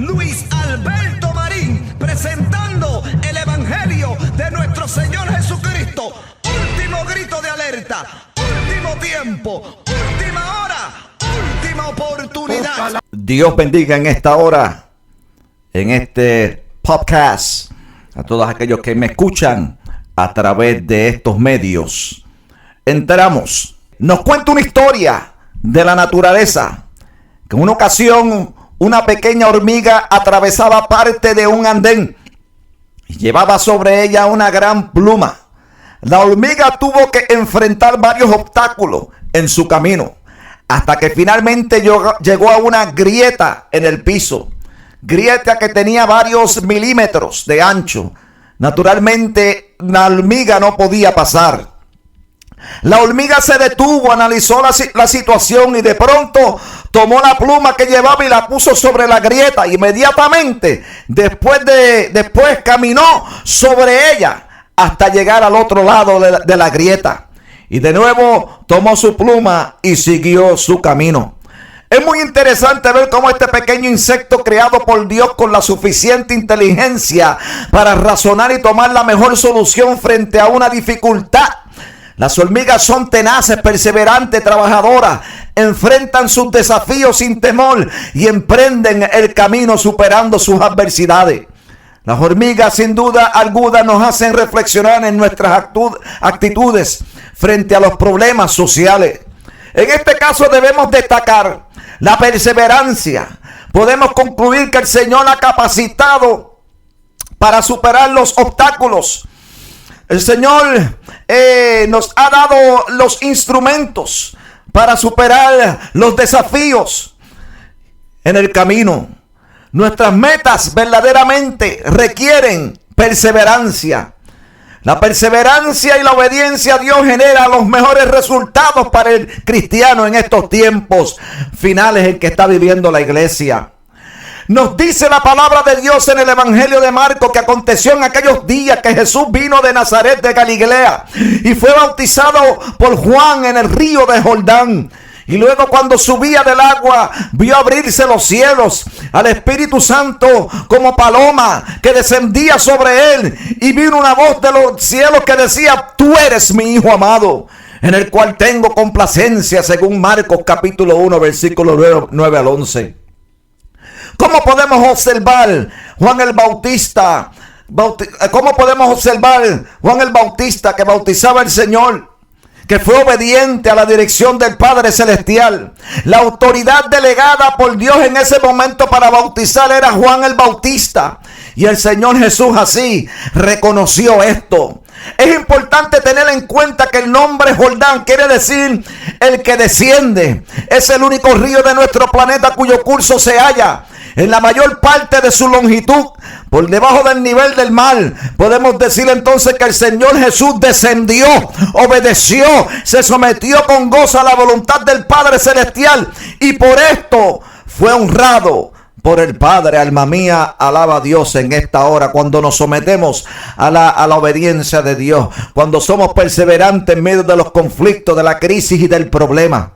Luis Alberto Marín, presentando el Evangelio de nuestro Señor Jesucristo. Último grito de alerta, último tiempo, última hora, última oportunidad. Dios bendiga en esta hora, en este podcast, a todos aquellos que me escuchan a través de estos medios. Entramos. Nos cuenta una historia de la naturaleza, que en una ocasión una pequeña hormiga atravesaba parte de un andén y llevaba sobre ella una gran pluma. La hormiga tuvo que enfrentar varios obstáculos en su camino, hasta que finalmente llegó a una grieta en el piso. Grieta que tenía varios milímetros de ancho. Naturalmente, la hormiga no podía pasar. La hormiga se detuvo, analizó la situación y de pronto tomó la pluma que llevaba y la puso sobre la grieta. Inmediatamente, después caminó sobre ella hasta llegar al otro lado de la grieta. Y de nuevo tomó su pluma y siguió su camino. Es muy interesante ver cómo este pequeño insecto creado por Dios con la suficiente inteligencia para razonar y tomar la mejor solución frente a una dificultad. Las hormigas son tenaces, perseverantes, trabajadoras, enfrentan sus desafíos sin temor y emprenden el camino superando sus adversidades. Las hormigas sin duda alguna nos hacen reflexionar en nuestras actitudes frente a los problemas sociales. En este caso debemos destacar la perseverancia. Podemos concluir que el Señor ha capacitado para superar los obstáculos. El Señor nos ha dado los instrumentos para superar los desafíos en el camino. Nuestras metas verdaderamente requieren perseverancia. La perseverancia y la obediencia a Dios genera los mejores resultados para el cristiano en estos tiempos finales en que está viviendo la iglesia. Nos dice la palabra de Dios en el Evangelio de Marcos que aconteció en aquellos días que Jesús vino de Nazaret de Galilea y fue bautizado por Juan en el río de Jordán. Y luego cuando subía del agua, vio abrirse los cielos al Espíritu Santo como paloma que descendía sobre él. Y vino una voz de los cielos que decía: tú eres mi Hijo amado, en el cual tengo complacencia, según Marcos capítulo 1, versículo 9 al 11. ¿Cómo podemos observar Juan el Bautista? ¿Cómo podemos observar Juan el Bautista que bautizaba al Señor, que fue obediente a la dirección del Padre Celestial? La autoridad delegada por Dios en ese momento para bautizar era Juan el Bautista. Y el Señor Jesús así reconoció esto. Es importante tener en cuenta que el nombre Jordán quiere decir el que desciende. Es el único río de nuestro planeta cuyo curso se halla en la mayor parte de su longitud por debajo del nivel del mar. Podemos decir entonces que el Señor Jesús descendió, obedeció, se sometió con gozo a la voluntad del Padre Celestial y por esto fue honrado por el Padre. Alma mía, alaba a Dios en esta hora. Cuando nos sometemos a la obediencia de Dios, cuando somos perseverantes en medio de los conflictos, de la crisis y del problema.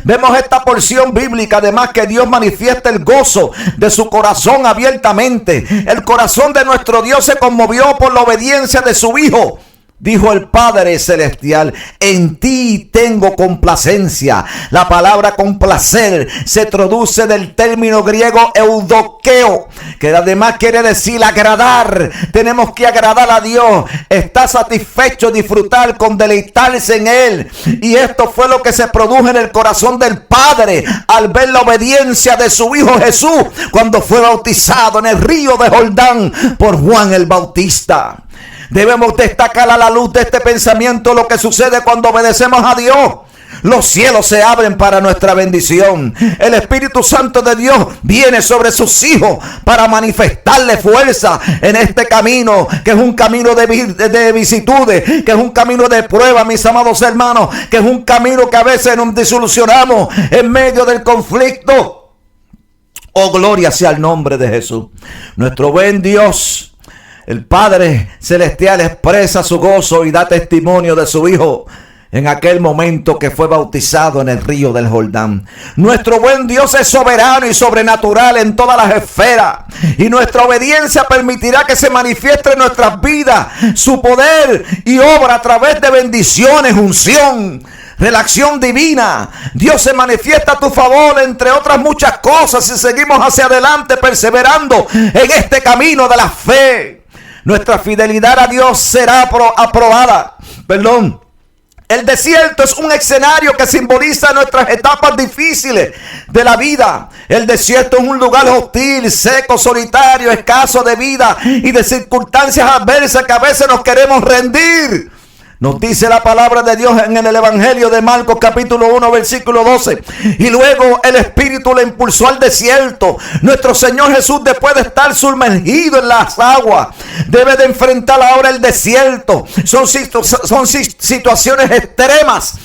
Vemos esta porción bíblica, además, que Dios manifiesta el gozo de su corazón abiertamente. El corazón de nuestro Dios se conmovió por la obediencia de su Hijo. Dijo el Padre Celestial: en ti tengo complacencia. La palabra complacer se traduce del término griego eudokeo, que además quiere decir agradar. Tenemos que agradar a Dios. Está satisfecho, disfrutar, con deleitarse en Él. Y esto fue lo que se produjo en el corazón del Padre al ver la obediencia de su Hijo Jesús cuando fue bautizado en el río de Jordán por Juan el Bautista. Debemos destacar a la luz de este pensamiento lo que sucede cuando obedecemos a Dios. Los cielos se abren para nuestra bendición. El Espíritu Santo de Dios viene sobre sus hijos para manifestarle fuerza en este camino, que es un camino de vicitudes, que es un camino de prueba, mis amados hermanos, que es un camino que a veces nos desilusionamos en medio del conflicto. Oh, gloria sea el nombre de Jesús. Nuestro buen Dios, el Padre Celestial, expresa su gozo y da testimonio de su Hijo en aquel momento que fue bautizado en el río del Jordán. Nuestro buen Dios es soberano y sobrenatural en todas las esferas, y nuestra obediencia permitirá que se manifieste en nuestras vidas su poder y obra a través de bendiciones, unción, relación divina. Dios se manifiesta a tu favor, entre otras muchas cosas, si seguimos hacia adelante perseverando en este camino de la fe. Nuestra fidelidad a Dios será aprobada. El desierto es un escenario que simboliza nuestras etapas difíciles de la vida. El desierto es un lugar hostil, seco, solitario, escaso de vida y de circunstancias adversas que a veces nos queremos rendir. Nos dice la palabra de Dios en el Evangelio de Marcos capítulo 1 versículo 12. Y luego el Espíritu le impulsó al desierto. Nuestro Señor Jesús, después de estar sumergido en las aguas, debe de enfrentar ahora el desierto. Son situaciones extremas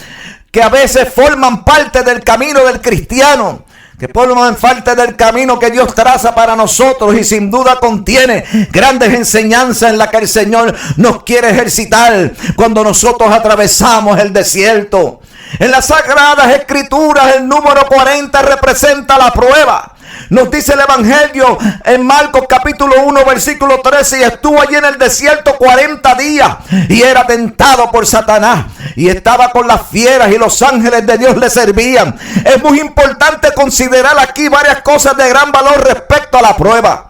que a veces forman parte del camino del cristiano, que forman parte del camino que Dios traza para nosotros, y sin duda contiene grandes enseñanzas en las que el Señor nos quiere ejercitar cuando nosotros atravesamos el desierto. En las Sagradas Escrituras el número 40 representa la prueba. Nos dice el Evangelio en Marcos capítulo 1 versículo 13, y estuvo allí en el desierto 40 días y era tentado por Satanás, y estaba con las fieras y los ángeles de Dios le servían. Es muy importante considerar aquí varias cosas de gran valor respecto a la prueba.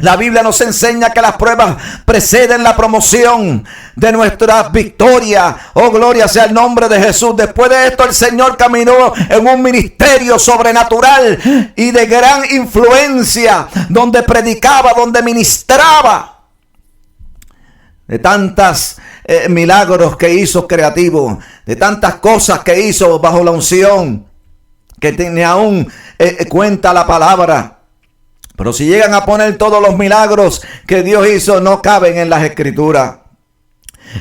La Biblia nos enseña que las pruebas preceden la promoción de nuestra victoria. Oh, gloria sea el nombre de Jesús. Después de esto el Señor caminó en un ministerio sobrenatural y de gran influencia, donde predicaba, donde ministraba. De tantas milagros que hizo creativos, de tantas cosas que hizo bajo la unción, que tiene aún cuenta la palabra. Pero si llegan a poner todos los milagros que Dios hizo, no caben en las Escrituras.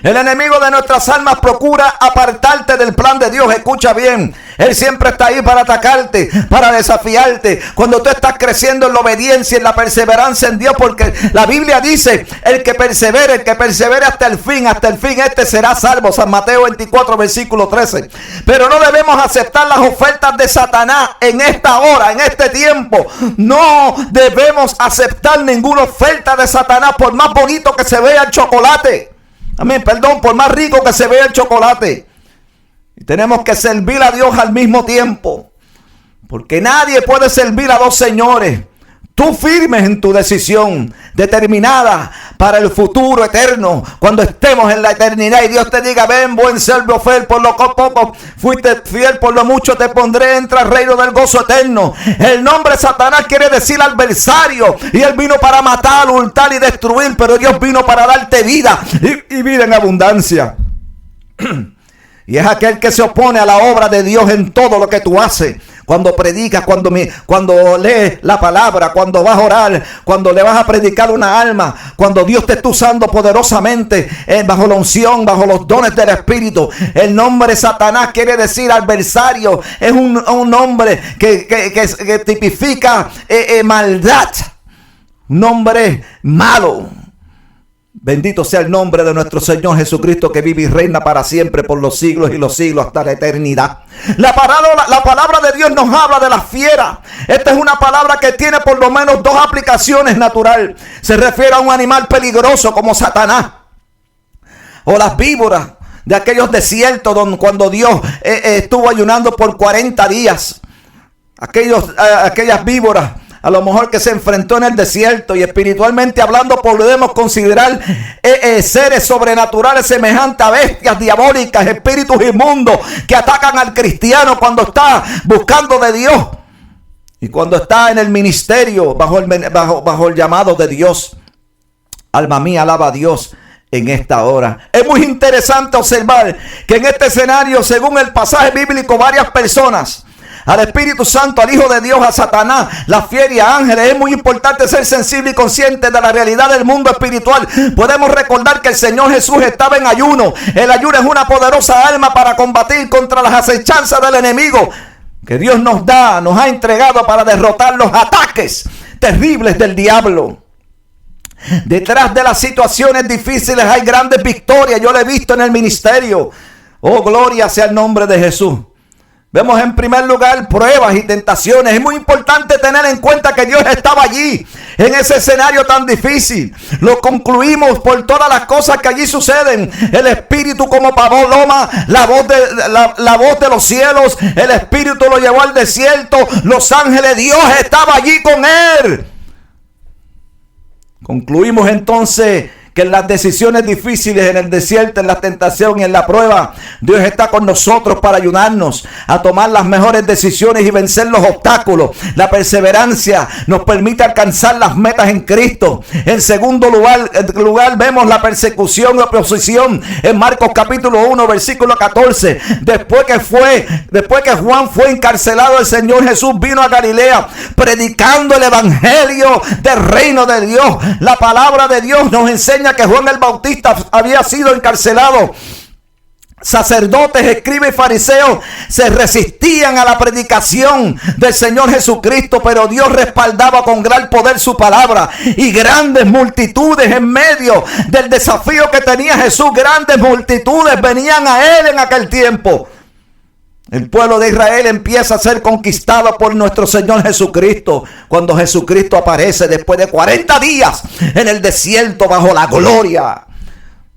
El enemigo de nuestras almas procura apartarte del plan de Dios. Escucha bien, él siempre está ahí para atacarte, para desafiarte cuando tú estás creciendo en la obediencia, en la perseverancia en Dios, porque la Biblia dice: el que persevere hasta el fin, este será salvo. San Mateo 24 versículo 13. Pero no debemos aceptar las ofertas de Satanás en esta hora, en este tiempo. No debemos aceptar ninguna oferta de Satanás, por más bonito que se vea el chocolate. Amén, por más rico que se vea el chocolate. Y tenemos que servir a Dios al mismo tiempo, porque nadie puede servir a dos señores. Tú firmes en tu decisión, determinada para el futuro eterno, cuando estemos en la eternidad y Dios te diga: ven, buen siervo fiel, por lo poco fuiste fiel, por lo mucho te pondré, entra al reino del gozo eterno. El nombre Satanás quiere decir adversario, y él vino para matar, hurtar y destruir, pero Dios vino para darte vida y vida en abundancia. Y es aquel que se opone a la obra de Dios en todo lo que tú haces. Cuando predicas, cuando lees la palabra, cuando vas a orar, cuando le vas a predicar una alma, cuando Dios te está usando poderosamente bajo la unción, bajo los dones del Espíritu. El nombre Satanás quiere decir adversario. Es un nombre que tipifica maldad. Un nombre malo. Bendito sea el nombre de nuestro Señor Jesucristo, que vive y reina para siempre por los siglos y los siglos hasta la eternidad. La palabra de Dios nos habla de las fieras. Esta es una palabra que tiene por lo menos dos aplicaciones naturales. Se refiere a un animal peligroso como Satanás, o las víboras de aquellos desiertos cuando Dios estuvo ayunando por 40 días. Aquellas víboras, a lo mejor, que se enfrentó en el desierto. Y espiritualmente hablando, podemos considerar seres sobrenaturales semejantes a bestias diabólicas, espíritus inmundos que atacan al cristiano cuando está buscando de Dios y cuando está en el ministerio bajo el llamado de Dios. Alma mía, alaba a Dios en esta hora. Es muy interesante observar que en este escenario, según el pasaje bíblico, varias personas, al Espíritu Santo, al Hijo de Dios, a Satanás, la fiera y a ángeles. Es muy importante ser sensible y consciente de la realidad del mundo espiritual. Podemos recordar que el Señor Jesús estaba en ayuno. El ayuno es una poderosa arma para combatir contra las acechanzas del enemigo que Dios nos ha entregado para derrotar los ataques terribles del diablo. Detrás de las situaciones difíciles hay grandes victorias. Yo lo he visto en el ministerio. Oh, gloria sea el nombre de Jesús. Vemos en primer lugar pruebas y tentaciones. Es muy importante tener en cuenta que Dios estaba allí en ese escenario tan difícil. Lo concluimos por todas las cosas que allí suceden. El espíritu como paloma, la voz de los cielos. El espíritu lo llevó al desierto. Los ángeles, Dios estaba allí con él. Concluimos entonces que en las decisiones difíciles, en el desierto, en la tentación y en la prueba, Dios está con nosotros para ayudarnos a tomar las mejores decisiones y vencer los obstáculos. La perseverancia nos permite alcanzar las metas en Cristo. En segundo lugar vemos la persecución y oposición en Marcos capítulo 1, versículo 14. Después que Juan fue encarcelado, el Señor Jesús vino a Galilea predicando el evangelio del reino de Dios. La palabra de Dios nos enseña que Juan el Bautista había sido encarcelado. Sacerdotes, escribas y fariseos se resistían a la predicación del Señor Jesucristo, pero Dios respaldaba con gran poder su palabra, y grandes multitudes en medio del desafío que tenía Jesús, grandes multitudes venían a él en aquel tiempo. El pueblo de Israel empieza a ser conquistado por nuestro Señor Jesucristo cuando Jesucristo aparece después de 40 días en el desierto bajo la gloria,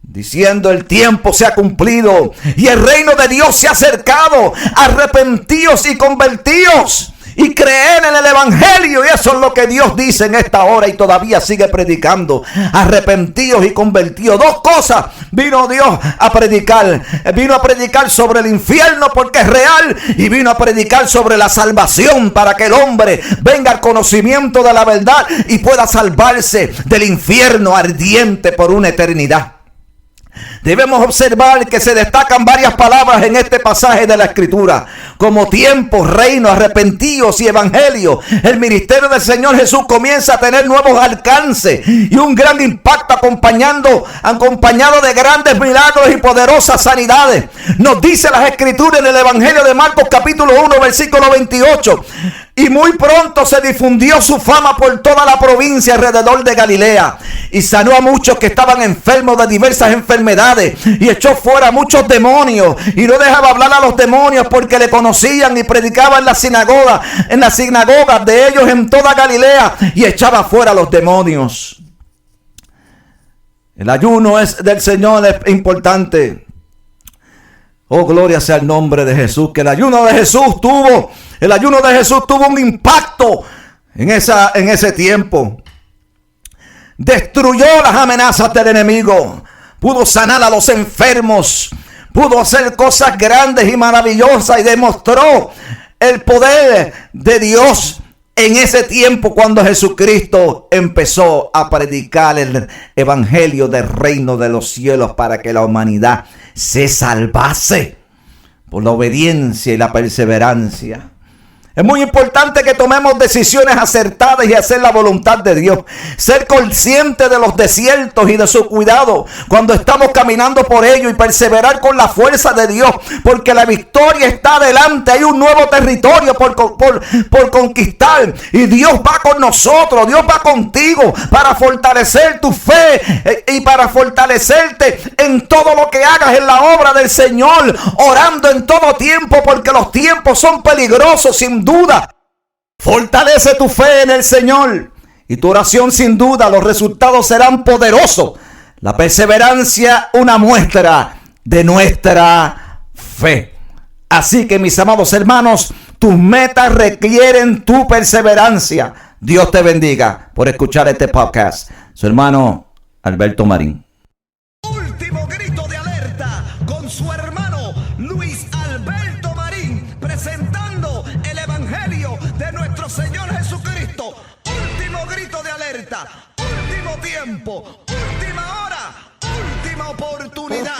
diciendo: el tiempo se ha cumplido y el reino de Dios se ha acercado. Arrepentíos y convertíos y creer en el evangelio. Y eso es lo que Dios dice en esta hora y todavía sigue predicando. Arrepentíos y convertíos. Dos cosas vino Dios a predicar. Vino a predicar sobre el infierno porque es real, y vino a predicar sobre la salvación para que el hombre venga al conocimiento de la verdad y pueda salvarse del infierno ardiente por una eternidad. Debemos observar que se destacan varias palabras en este pasaje de la Escritura, como tiempo, reino, arrepentidos y evangelio. El ministerio del Señor Jesús comienza a tener nuevos alcances y un gran impacto acompañado de grandes milagros y poderosas sanidades. Nos dice las Escrituras en el Evangelio de Marcos capítulo 1, versículo 28. Y muy pronto se difundió su fama por toda la provincia alrededor de Galilea, y sanó a muchos que estaban enfermos de diversas enfermedades, y echó fuera muchos demonios, y no dejaba hablar a los demonios porque le conocían, y predicaba en las sinagogas de ellos en toda Galilea, y echaba fuera a los demonios. El ayuno del Señor es importante. Oh, gloria sea el nombre de Jesús. Que el ayuno de Jesús tuvo un impacto en ese tiempo. Destruyó las amenazas del enemigo. Pudo sanar a los enfermos. Pudo hacer cosas grandes y maravillosas, y demostró el poder de Dios en ese tiempo cuando Jesucristo empezó a predicar el evangelio del reino de los cielos para que la humanidad se salvase por la obediencia y la perseverancia. Es muy importante que tomemos decisiones acertadas y hacer la voluntad de Dios. Ser consciente de los desiertos y de su cuidado cuando estamos caminando por ellos, y perseverar con la fuerza de Dios, porque la victoria está adelante. Hay un nuevo territorio por conquistar, y Dios va con nosotros. Dios va contigo para fortalecer tu fe y para fortalecerte en todo lo que hagas en la obra del Señor, orando en todo tiempo, porque los tiempos son peligrosos sin duda. Fortalece tu fe en el Señor y tu oración, sin duda los resultados serán poderosos. La perseverancia, una muestra de nuestra fe. Así que, mis amados hermanos, tus metas requieren tu perseverancia. Dios te bendiga por escuchar este podcast. Su hermano Alberto Marín. Último grito de alerta con su hermano Luis Alberto Marín, presentando el evangelio de nuestro Señor Jesucristo. Último grito de alerta, último tiempo, última hora, última oportunidad.